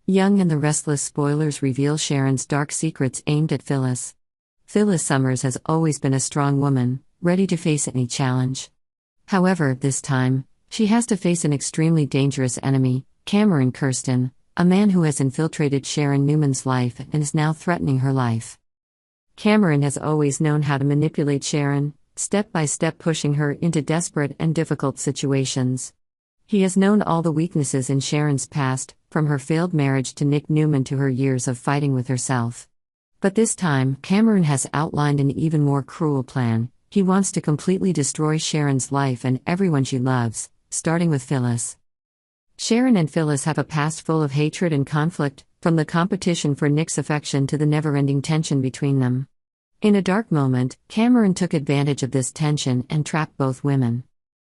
Young and the Restless spoilers reveal Sharon's dark secrets aimed at Phyllis. Phyllis Summers has always been a strong woman, ready to face any challenge. However, this time, she has to face an extremely dangerous enemy, Cameron Kirsten, a man who has infiltrated Sharon Newman's life and is now threatening her life. Cameron has always known how to manipulate Sharon, step by step pushing her into desperate and difficult situations. He has known all the weaknesses in Sharon's past, from her failed marriage to Nick Newman to her years of fighting with herself. But this time, Cameron has outlined an even more cruel plan. He wants to completely destroy Sharon's life and everyone she loves, starting with Phyllis. Sharon and Phyllis have a past full of hatred and conflict, from the competition for Nick's affection to the never-ending tension between them. In a dark moment, Cameron took advantage of this tension and trapped both women.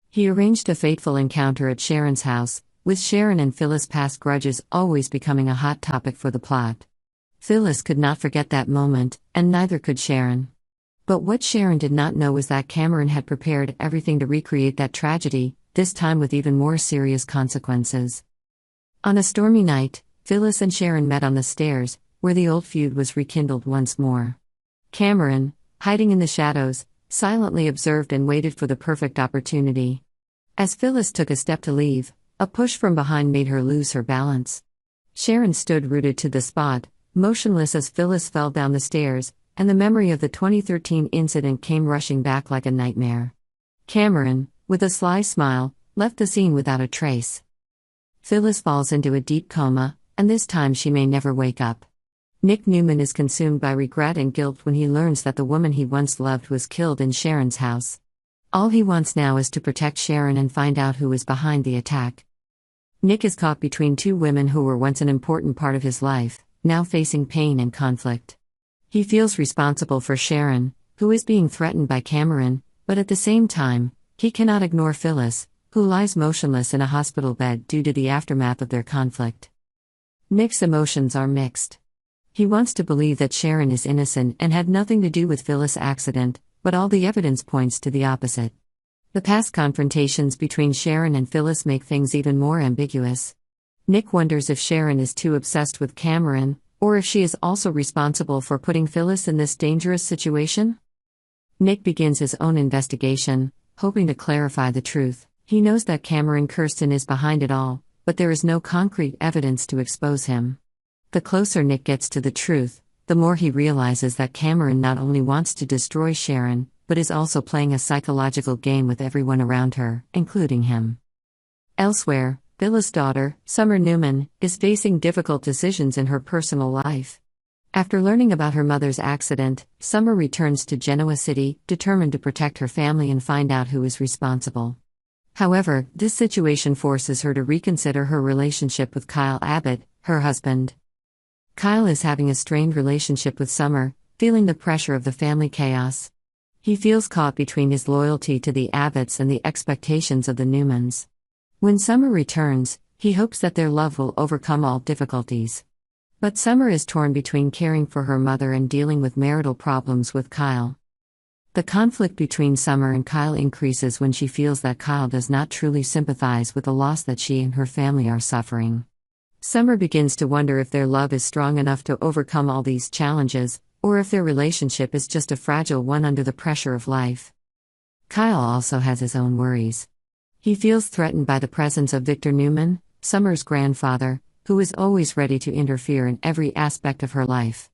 He arranged a fateful encounter at Sharon's house, with Sharon and Phyllis' past grudges always becoming a hot topic for the plot. Phyllis could not forget that moment, and neither could Sharon. But what Sharon did not know was that Cameron had prepared everything to recreate that tragedy, this time with even more serious consequences. On a stormy night, Phyllis and Sharon met on the stairs, where the old feud was rekindled once more. Cameron, hiding in the shadows, silently observed and waited for the perfect opportunity. As Phyllis took a step to leave, a push from behind made her lose her balance. Sharon stood rooted to the spot, motionless as Phyllis fell down the stairs, and the memory of the 2013 incident came rushing back like a nightmare. Cameron, with a sly smile, left the scene without a trace. Phyllis falls into a deep coma, and this time she may never wake up. Nick Newman is consumed by regret and guilt when he learns that the woman he once loved was killed in Sharon's house. All he wants now is to protect Sharon and find out who is behind the attack. Nick is caught between two women who were once an important part of his life, now facing pain and conflict. He feels responsible for Sharon, who is being threatened by Cameron, but at the same time, he cannot ignore Phyllis, who lies motionless in a hospital bed due to the aftermath of their conflict. Nick's emotions are mixed. He wants to believe that Sharon is innocent and had nothing to do with Phyllis' accident, but all the evidence points to the opposite. The past confrontations between Sharon and Phyllis make things even more ambiguous. Nick wonders if Sharon is too obsessed with Cameron, or if she is also responsible for putting Phyllis in this dangerous situation. Nick begins his own investigation, hoping to clarify the truth. He knows that Cameron Kirsten is behind it all, but there is no concrete evidence to expose him. The closer Nick gets to the truth, the more he realizes that Cameron not only wants to destroy Sharon, but is also playing a psychological game with everyone around her, including him. Elsewhere, Phyllis' daughter, Summer Newman, is facing difficult decisions in her personal life. After learning about her mother's accident, Summer returns to Genoa City, determined to protect her family and find out who is responsible. However, this situation forces her to reconsider her relationship with Kyle Abbott, her husband. Kyle is having a strained relationship with Summer, feeling the pressure of the family chaos. He feels caught between his loyalty to the Abbotts and the expectations of the Newmans. When Summer returns, he hopes that their love will overcome all difficulties. But Summer is torn between caring for her mother and dealing with marital problems with Kyle. The conflict between Summer and Kyle increases when she feels that Kyle does not truly sympathize with the loss that she and her family are suffering. Summer begins to wonder if their love is strong enough to overcome all these challenges, or if their relationship is just a fragile one under the pressure of life. Kyle also has his own worries. He feels threatened by the presence of Victor Newman, Summer's grandfather, who is always ready to interfere in every aspect of her life.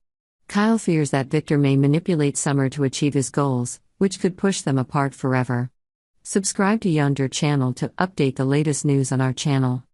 Kyle fears that Victor may manipulate Summer to achieve his goals, which could push them apart forever. Subscribe to Yonder channel to update the latest news on our channel.